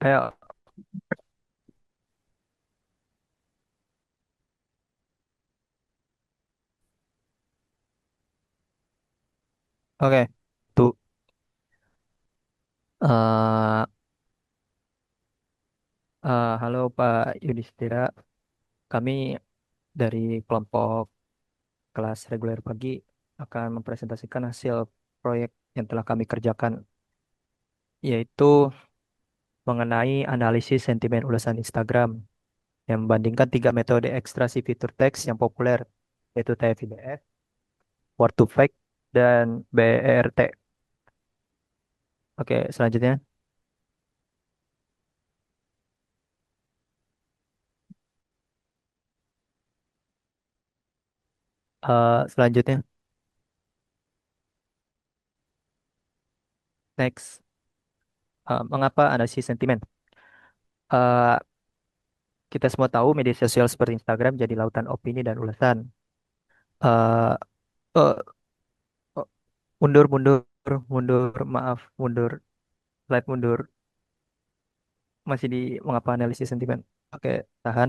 Ayo, oke. Tuh, eh halo Pak Yudhistira. Kami dari kelompok kelas reguler pagi akan mempresentasikan hasil proyek yang telah kami kerjakan, yaitu mengenai analisis sentimen ulasan Instagram yang membandingkan tiga metode ekstraksi fitur teks yang populer, yaitu TF-IDF, Word to Fact, dan BERT. Oke, selanjutnya. Selanjutnya, next. Mengapa analisis sentimen? Eh, Kita semua tahu media sosial seperti Instagram jadi lautan opini dan ulasan. eh eh, eh, Mundur, mundur, mundur, maaf, mundur, slide mundur. Masih di mengapa analisis sentimen? Oke, tahan.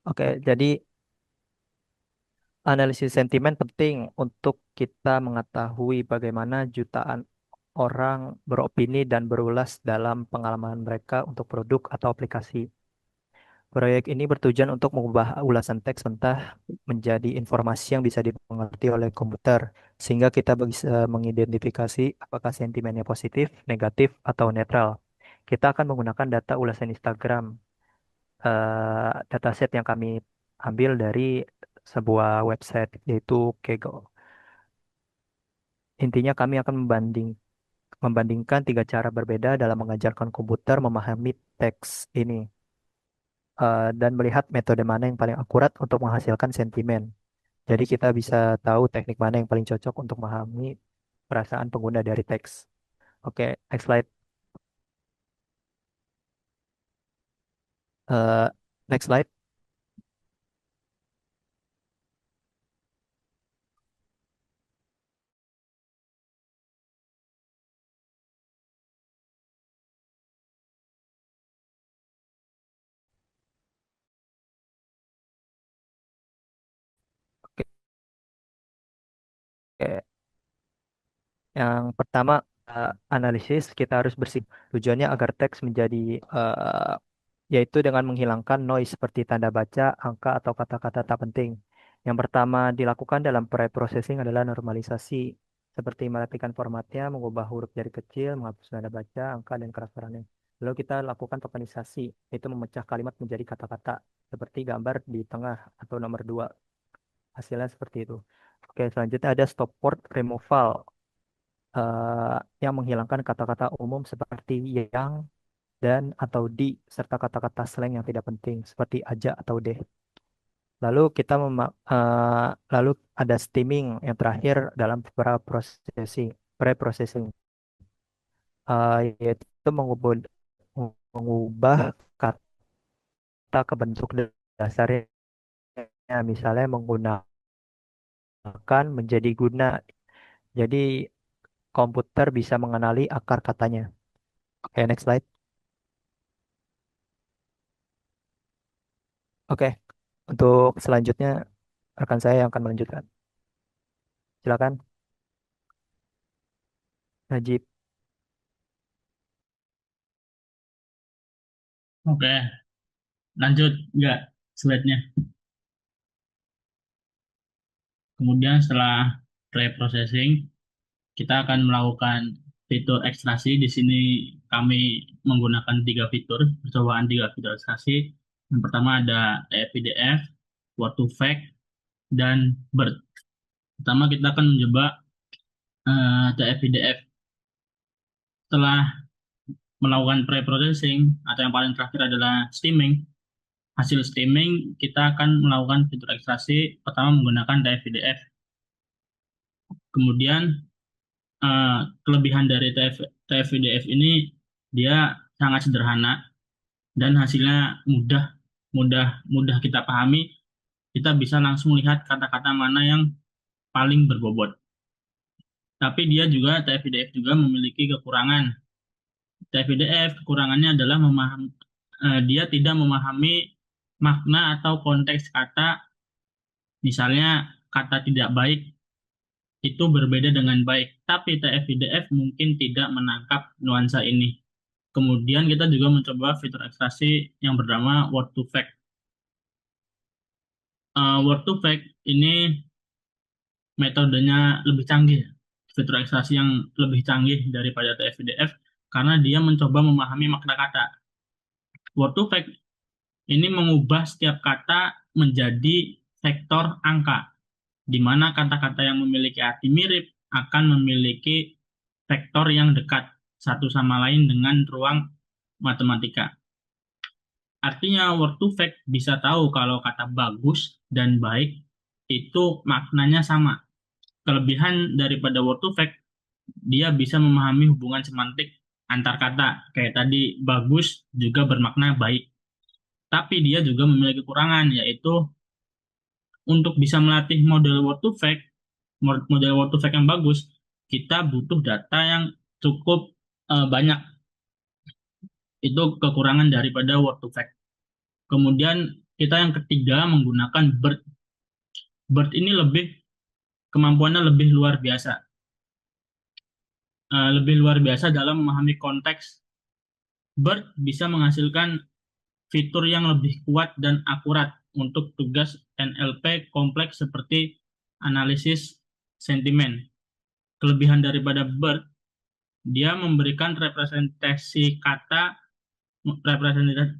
Oke, jadi analisis sentimen penting untuk kita mengetahui bagaimana jutaan orang beropini dan berulas dalam pengalaman mereka untuk produk atau aplikasi. Proyek ini bertujuan untuk mengubah ulasan teks mentah menjadi informasi yang bisa dimengerti oleh komputer, sehingga kita bisa mengidentifikasi apakah sentimennya positif, negatif, atau netral. Kita akan menggunakan data ulasan Instagram, dataset yang kami ambil dari sebuah website, yaitu Kaggle. Intinya kami akan membandingkan tiga cara berbeda dalam mengajarkan komputer memahami teks ini, dan melihat metode mana yang paling akurat untuk menghasilkan sentimen. Jadi kita bisa tahu teknik mana yang paling cocok untuk memahami perasaan pengguna dari teks. Oke, next slide. Eh, Next slide. Oke, oke. Yang pertama, analisis kita harus bersih. Tujuannya agar teks menjadi, eh, yaitu dengan menghilangkan noise seperti tanda baca, angka, atau kata-kata tak penting. Yang pertama dilakukan dalam pre-processing adalah normalisasi, seperti mematikan formatnya, mengubah huruf jari kecil, menghapus tanda baca, angka, dan kerakterannya. Lalu kita lakukan tokenisasi, yaitu memecah kalimat menjadi kata-kata, seperti gambar di tengah atau nomor dua. Hasilnya seperti itu. Oke, selanjutnya ada stop word removal, yang menghilangkan kata-kata umum seperti yang, dan, atau di, serta kata-kata slang yang tidak penting seperti aja atau deh. Lalu ada steaming yang terakhir dalam pre-processing, yaitu mengubah kata ke bentuk dasarnya, misalnya menggunakan menjadi guna. Jadi komputer bisa mengenali akar katanya. Oke, next slide. Oke, untuk selanjutnya rekan saya yang akan melanjutkan. Silakan, Najib. Oke, lanjut nggak slide-nya. Kemudian setelah pre-processing, kita akan melakukan fitur ekstraksi. Di sini kami menggunakan tiga fitur, percobaan tiga fitur ekstraksi. Yang pertama ada TF-PDF, Word to Fact, dan BERT. Pertama kita akan mencoba TF-PDF. Setelah melakukan pre-processing, atau yang paling terakhir adalah steaming. Hasil steaming, kita akan melakukan fitur ekstraksi pertama menggunakan TF-PDF. Kemudian kelebihan dari TF-VDF ini dia sangat sederhana dan hasilnya mudah mudah mudah kita pahami. Kita bisa langsung lihat kata-kata mana yang paling berbobot. Tapi dia juga TF-VDF juga memiliki kekurangan. TF-IDF kekurangannya adalah dia tidak memahami makna atau konteks kata, misalnya kata tidak baik itu berbeda dengan baik, tapi TF-IDF mungkin tidak menangkap nuansa ini. Kemudian kita juga mencoba fitur ekstraksi yang bernama word to fact. Word to fact ini metodenya lebih canggih, fitur ekstraksi yang lebih canggih daripada TF-IDF karena dia mencoba memahami makna kata. Word to fact ini mengubah setiap kata menjadi vektor angka, di mana kata-kata yang memiliki arti mirip akan memiliki vektor yang dekat satu sama lain dengan ruang matematika. Artinya word to fact bisa tahu kalau kata bagus dan baik itu maknanya sama. Kelebihan daripada word to fact, dia bisa memahami hubungan semantik antar kata. Kayak tadi, bagus juga bermakna baik. Tapi dia juga memiliki kekurangan, yaitu untuk bisa melatih model word to fact, model word to fact yang bagus, kita butuh data yang cukup banyak. Itu kekurangan daripada word to fact. Kemudian kita yang ketiga menggunakan BERT. BERT ini kemampuannya lebih luar biasa. Lebih luar biasa dalam memahami konteks. BERT bisa menghasilkan fitur yang lebih kuat dan akurat untuk tugas NLP kompleks seperti analisis sentimen. Kelebihan daripada BERT, dia memberikan representasi kata,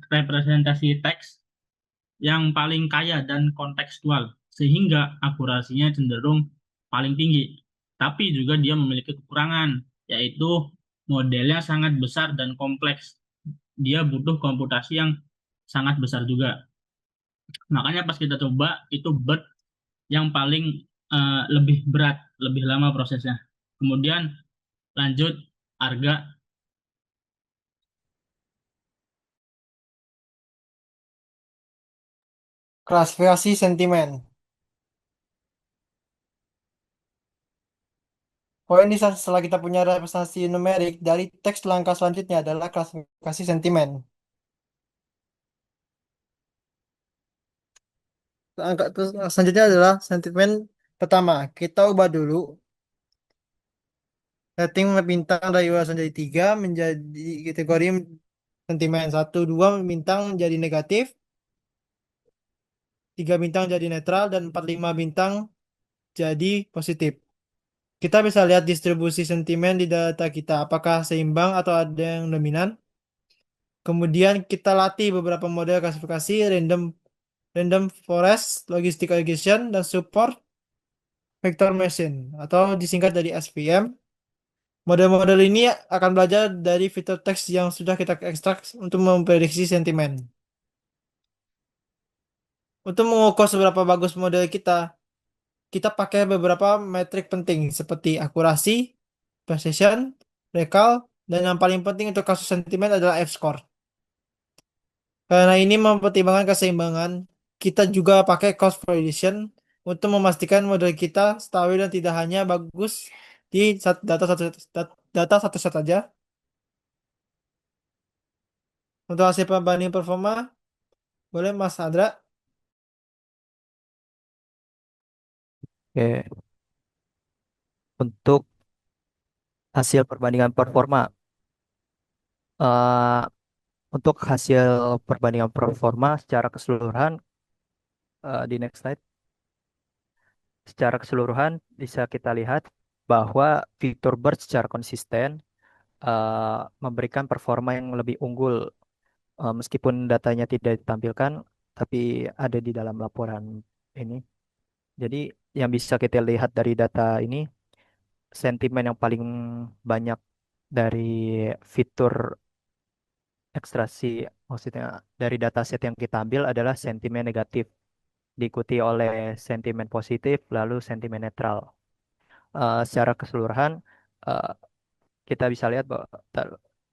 representasi teks yang paling kaya dan kontekstual, sehingga akurasinya cenderung paling tinggi. Tapi juga dia memiliki kekurangan, yaitu modelnya sangat besar dan kompleks. Dia butuh komputasi yang sangat besar juga. Makanya pas kita coba, itu BERT yang paling lebih berat, lebih lama prosesnya. Kemudian lanjut Arga. Klasifikasi sentimen. Poin di setelah kita punya representasi numerik dari teks langkah selanjutnya adalah klasifikasi sentimen. Terus selanjutnya adalah sentimen pertama. Kita ubah dulu rating bintang dari ulasan jadi 3 menjadi kategori sentimen 1, 2 bintang menjadi negatif, 3 bintang jadi netral, dan 4, 5 bintang jadi positif. Kita bisa lihat distribusi sentimen di data kita, apakah seimbang atau ada yang dominan. Kemudian kita latih beberapa model klasifikasi random random forest, logistic regression, dan support vector machine atau disingkat dari SVM. Model-model ini akan belajar dari fitur teks yang sudah kita ekstrak untuk memprediksi sentimen. Untuk mengukur seberapa bagus model kita pakai beberapa metrik penting seperti akurasi, precision, recall, dan yang paling penting untuk kasus sentimen adalah F-score. Karena ini mempertimbangkan keseimbangan, kita juga pakai cost validation untuk memastikan model kita stabil dan tidak hanya bagus di data satu set saja. Untuk hasil perbandingan performa, boleh Mas Andra. Oke, untuk hasil perbandingan performa, eh, untuk hasil perbandingan performa secara keseluruhan, di next slide, secara keseluruhan bisa kita lihat bahwa fitur BERT secara konsisten memberikan performa yang lebih unggul, meskipun datanya tidak ditampilkan, tapi ada di dalam laporan ini. Jadi yang bisa kita lihat dari data ini, sentimen yang paling banyak dari fitur ekstraksi, maksudnya dari dataset yang kita ambil adalah sentimen negatif, diikuti oleh sentimen positif, lalu sentimen netral. Secara keseluruhan, eh, kita bisa lihat bahwa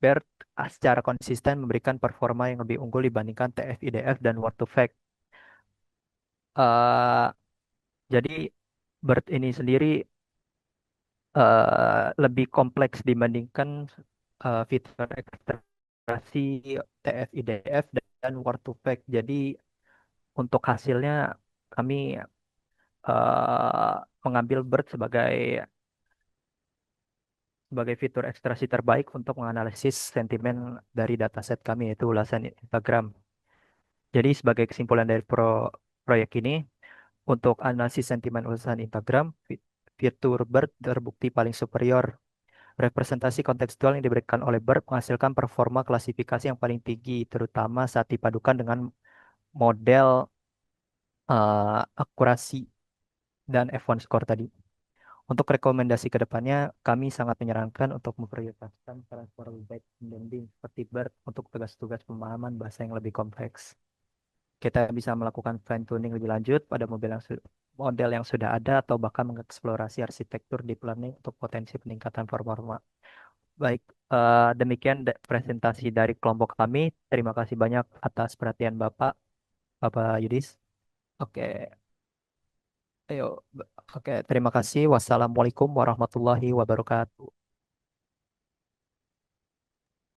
BERT secara konsisten memberikan performa yang lebih unggul dibandingkan TF-IDF dan Word to Fact. Eh, jadi BERT ini sendiri lebih kompleks dibandingkan fitur ekstraksi TF IDF dan Word to Pack. Jadi untuk hasilnya kami mengambil BERT sebagai fitur ekstraksi terbaik untuk menganalisis sentimen dari dataset kami yaitu ulasan Instagram. Jadi sebagai kesimpulan dari proyek ini, untuk analisis sentimen ulasan Instagram, fitur BERT terbukti paling superior. Representasi kontekstual yang diberikan oleh BERT menghasilkan performa klasifikasi yang paling tinggi, terutama saat dipadukan dengan model akurasi dan F1 score tadi. Untuk rekomendasi ke depannya, kami sangat menyarankan untuk memprioritaskan transferable back blending seperti BERT untuk tugas-tugas pemahaman bahasa yang lebih kompleks. Kita bisa melakukan fine tuning lebih lanjut pada model yang sudah ada atau bahkan mengeksplorasi arsitektur deep learning untuk potensi peningkatan performa. Baik, demikian presentasi dari kelompok kami. Terima kasih banyak atas perhatian Bapak, Bapak Yudis. Oke, ayo. Oke, terima kasih. Wassalamualaikum warahmatullahi wabarakatuh.